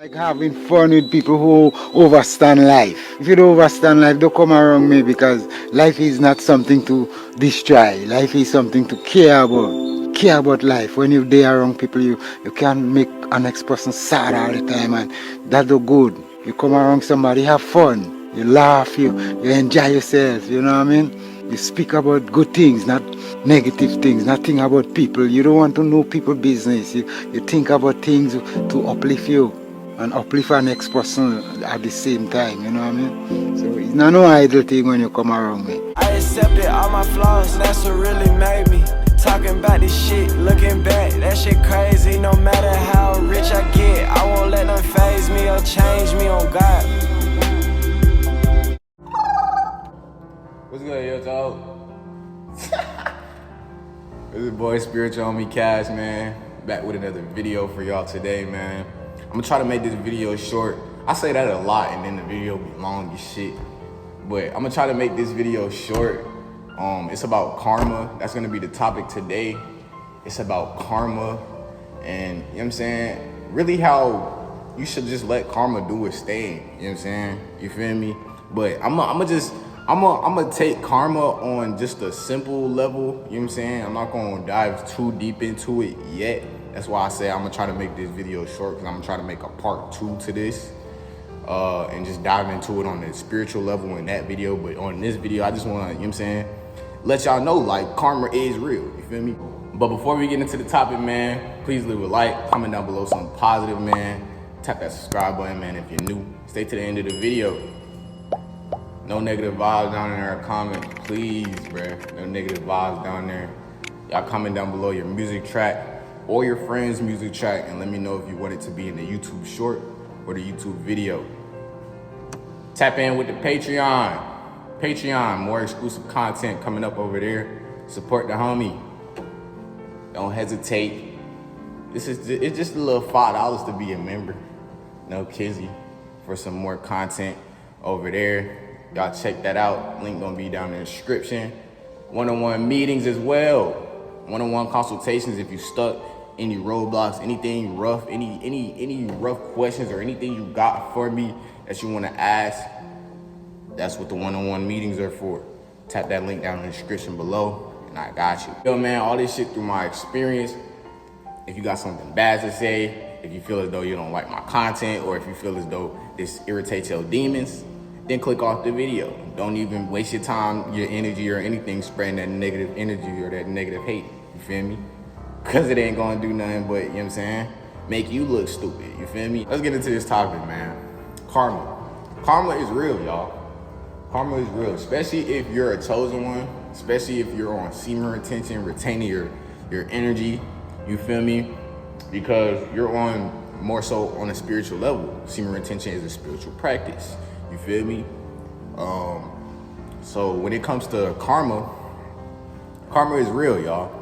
Like having fun with people who overstand life. If you don't overstand life, don't come around me because life is not something to destroy. Life is something to care about. Care about life. When you're there around people, you can't make an next person sad all the time, and that's the good. You come around somebody, have fun. You laugh, you enjoy yourself, you know what I mean? You speak about good things, not negative things, nothing about people. You don't want to know people business. You think about things to uplift you and uplift our next person at the same time, you know what I mean? So it's not no idle thing when you come around me. I accepted all my flaws, that's what really made me. Talking about this shit, looking back, that shit crazy. No matter how rich I get, I won't let them phase me or change me on God. What's good, yo, dog? This is boy Spiritual Homie Cash, man. Back with another video for y'all today, man. I'm gonna try to make this video short. I say that a lot and then the video be long as shit. But I'm gonna try to make this video short. It's about karma. That's gonna be the topic today. It's about karma and, you know what I'm saying? Really how you should just let karma do its thing, you know what I'm saying? You feel me? But I'm gonna take karma on just a simple level, you know what I'm saying? I'm not gonna dive too deep into it yet. That's why I say I'm gonna try to make this video short, because I'm gonna try to make a part 2 to this. And just dive into it on the spiritual level in that video. But on this video, I just wanna, you know what I'm saying, let y'all know like karma is real, you feel me? But before we get into the topic, man, please leave a like, comment down below something positive, man. Tap that subscribe button, man, if you're new. Stay to the end of the video. No negative vibes down in our comments, please, bruh. No negative vibes down there. Y'all comment down below your music track or your friend's music track and let me know if you want it to be in the YouTube short or the YouTube video. Tap in with the Patreon. Patreon, more exclusive content coming up over there. Support the homie. Don't hesitate. It's just a little $5 to be a member. No kizzy. For some more content over there. Y'all check that out. Link gonna be down in the description. One-on-one meetings as well. One-on-one consultations if you stuck, any roadblocks, anything rough, any rough questions or anything you got for me that you wanna ask. That's what the one-on-one meetings are for. Tap that link down in the description below and I got you. Yo man, all this shit through my experience. If you got something bad to say, if you feel as though you don't like my content, or if you feel as though this irritates your demons, then click off the video. Don't even waste your time, your energy, or anything spreading that negative energy or that negative hate. You feel me? Cause it ain't gonna do nothing but, you know what I'm saying, make you look stupid. You feel me? Let's get into this topic, man. Karma. Karma is real, y'all. Karma is real, especially if you're a chosen one, especially if you're on semen retention, retaining your energy. You feel me? Because you're on more so on a spiritual level. Semen retention is a spiritual practice. You feel me? So when it comes to karma, karma is real, y'all.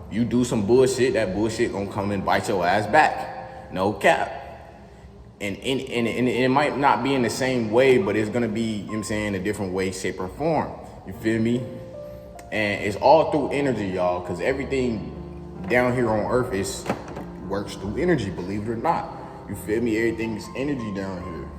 You do some bullshit, that bullshit gonna come and bite your ass back. No cap. And it might not be in the same way, but it's gonna be, you know what I'm saying, a different way, shape, or form. You feel me? And it's all through energy, y'all, because everything down here on earth works through energy, believe it or not. You feel me? Everything is energy down here. You know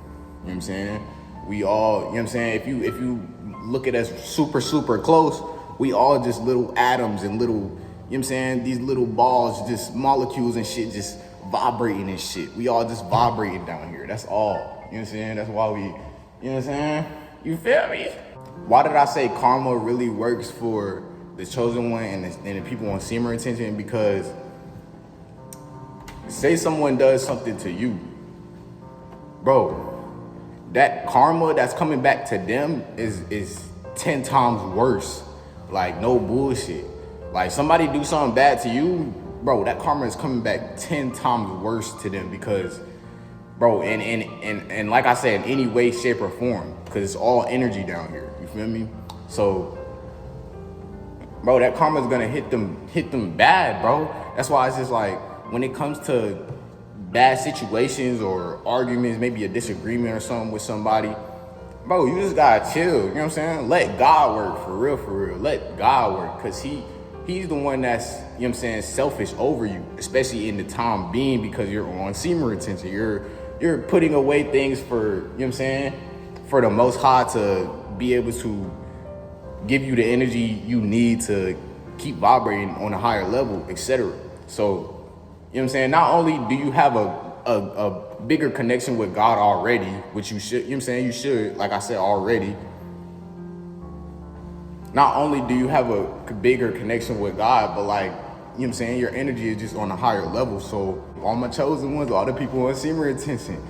what I'm saying? We all, you know what I'm saying, if you look at us super, super close, we all just little atoms and little, you know what I'm saying, these little balls, just molecules and shit just vibrating and shit. We all just vibrating down here. That's all. You know what I'm saying? That's why we, you know what I'm saying? You feel me? Why did I say karma really works for the chosen one and the people on semen retention? Because say someone does something to you, bro, that karma that's coming back to them is 10 times worse. Like, no bullshit. Like, somebody do something bad to you, bro, that karma is coming back 10 times worse to them because, bro, and like I said, in any way, shape, or form, because it's all energy down here. You feel me? So, bro, that karma is gonna hit them bad, bro. That's why it's just like, when it comes to bad situations or arguments, maybe a disagreement or something with somebody, bro, you just gotta chill, you know what I'm saying? Let God work, for real, for real. Let God work, because he he's the one that's, you know what I'm saying, selfish over you, especially in the time being, because you're on semen retention. You're putting away things for, you know what I'm saying, for the Most High to be able to give you the energy you need to keep vibrating on a higher level, etc. So, you know what I'm saying, not only do you have a bigger connection with God already, which you should, you know what I'm saying, you should, like I said already, not only do you have a bigger connection with God, but like, you know what I'm saying, your energy is just on a higher level. So all my chosen ones, all the people on semen retention,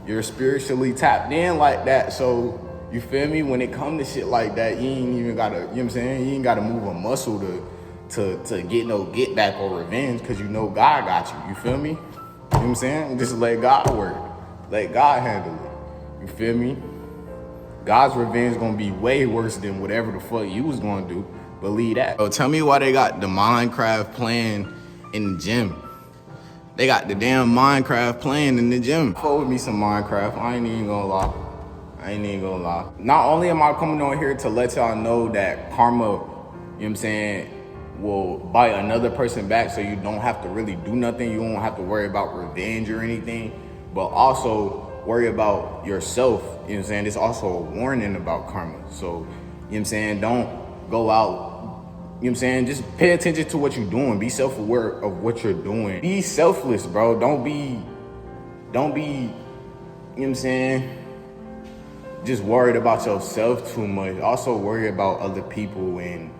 you're spiritually tapped in like that. So you feel me? When it comes to shit like that, you ain't even gotta, you know what I'm saying, you ain't gotta move a muscle to get no get back or revenge, because you know God got you. You feel me? You know what I'm saying? Just let God work. Let God handle it. You feel me? God's revenge gonna be way worse than whatever the fuck you was gonna do. Believe that. So tell me why they got the Minecraft playing in the gym. They got the damn Minecraft playing in the gym. Fuck with me some Minecraft, I ain't even gonna lie. I ain't even gonna lie. Not only am I coming on here to let y'all know that karma, you know what I'm saying, will bite another person back, so you don't have to really do nothing. You won't have to worry about revenge or anything, but also worry about yourself. You know what I'm saying? It's also a warning about karma. So, you know what I'm saying, don't go out, you know what I'm saying, just pay attention to what you're doing. Be self-aware of what you're doing. Be selfless, bro. Don't be, you know what I'm saying, just worried about yourself too much. Also worry about other people and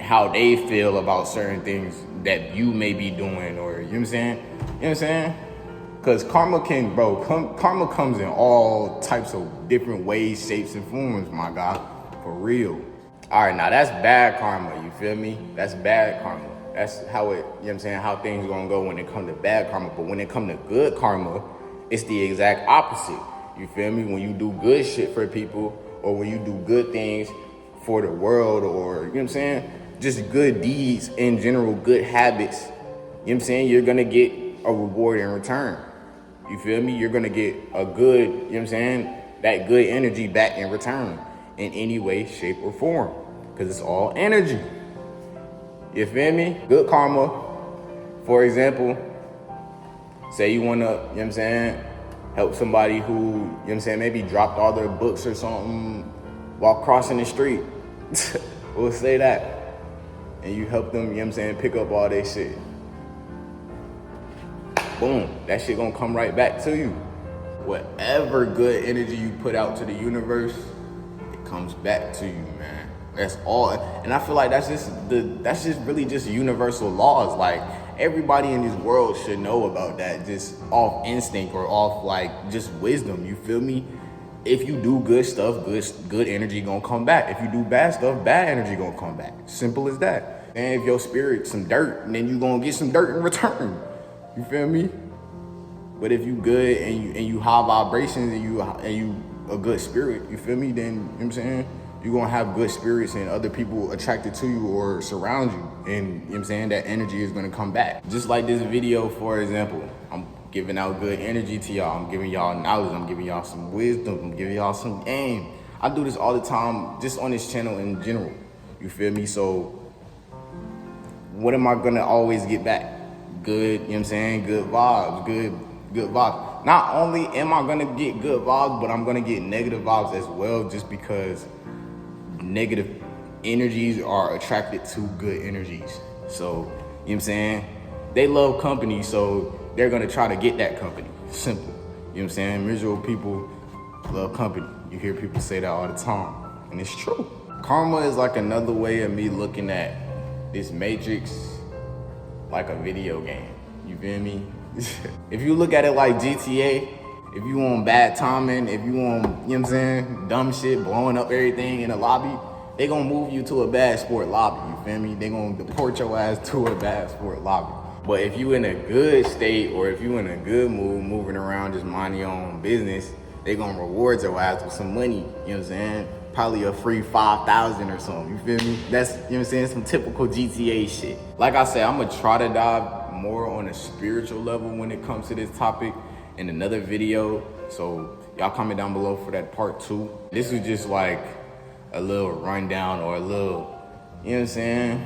how they feel about certain things that you may be doing, or, you know what I'm saying? You know what I'm saying? Because karma can, karma comes in all types of different ways, shapes, and forms, my guy. For real. All right, now that's bad karma, you feel me? That's bad karma. That's how it, you know what I'm saying, how things gonna go when it come to bad karma. But when it come to good karma, it's the exact opposite. You feel me? When you do good shit for people, or when you do good things for the world, or, you know what I'm saying, just good deeds in general, good habits, you know what I'm saying, you're gonna get a reward in return. You feel me? You're gonna get a good, you know what I'm saying, that good energy back in return in any way, shape, or form, because it's all energy. You feel me? Good karma, for example, say you wanna, you know what I'm saying, help somebody who, you know what I'm saying, maybe dropped all their books or something while crossing the street. We'll say that. And you help them, you know what I'm saying, pick up all their shit. Boom, that shit gonna come right back to you. Whatever good energy you put out to the universe, it comes back to you, man. That's all. And I feel like that's just really just universal laws. Like, everybody in this world should know about that, just off instinct or off like just wisdom. You feel me? If you do good stuff, good energy gonna come back. If you do bad stuff, bad energy gonna come back. Simple as that. And if your spirit some dirt, then you gonna get some dirt in return. You feel me? But if you good and you high vibrations and you a good spirit, you feel me? Then, you know what I'm saying, you're gonna have good spirits and other people attracted to you or surround you. And, you know what I'm saying, that energy is gonna come back. Just like this video, for example, I'm giving out good energy to y'all. I'm giving y'all knowledge. I'm giving y'all some wisdom. I'm giving y'all some game. I do this all the time, just on this channel in general. You feel me? So what am I gonna always get back? Good, you know what I'm saying? Good vibes, good vibes. Not only am I gonna get good vibes, but I'm gonna get negative vibes as well, just because negative energies are attracted to good energies. So, you know what I'm saying? They love company, so they're gonna try to get that company. Simple. You know what I'm saying? Miserable people love company. You hear people say that all the time, and it's true. Karma is like another way of me looking at this matrix like a video game. You feel me? If you look at it like GTA, if you want bad timing, if you want, you know what I'm saying, dumb shit, blowing up everything in the lobby, they gonna move you to a bad sport lobby, you feel me? They gonna deport your ass to a bad sport lobby. But if you in a good state, or if you in a good mood, moving around, just minding your own business, they gonna reward your ass with some money, you know what I'm saying? Probably a free 5,000 or something, you feel me? That's, you know what I'm saying, some typical GTA shit. Like I said, I'm gonna try to dive more on a spiritual level when it comes to this topic in another video. So y'all comment down below for that part 2. This is just like a little rundown, or a little, you know what I'm saying?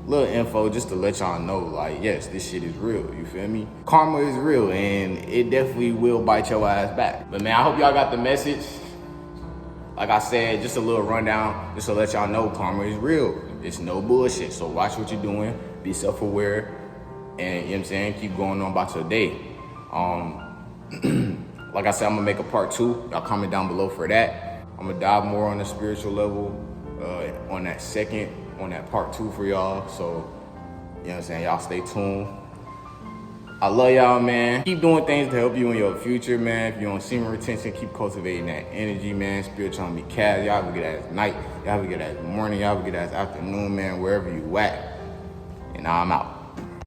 little info just to let y'all know, like, yes, this shit is real, you feel me? Karma is real, and it definitely will bite your ass back. But man, I hope y'all got the message. Like I said, just a little rundown, just to let y'all know karma is real. It's no bullshit, so watch what you're doing, be self-aware, and you know what I'm saying, keep going on about your day. Like I said, I'm gonna make a part 2. Y'all comment down below for that. I'm gonna dive more on the spiritual level on that part 2 for y'all. So, you know what I'm saying, y'all stay tuned. I love y'all, man. Keep doing things to help you in your future, man. If you're on semen retention, keep cultivating that energy, man. Spiritual on me, Kaz. Y'all have a good ass night. Y'all have a good ass morning. Y'all have a good ass afternoon, man. Wherever you at. And now I'm out.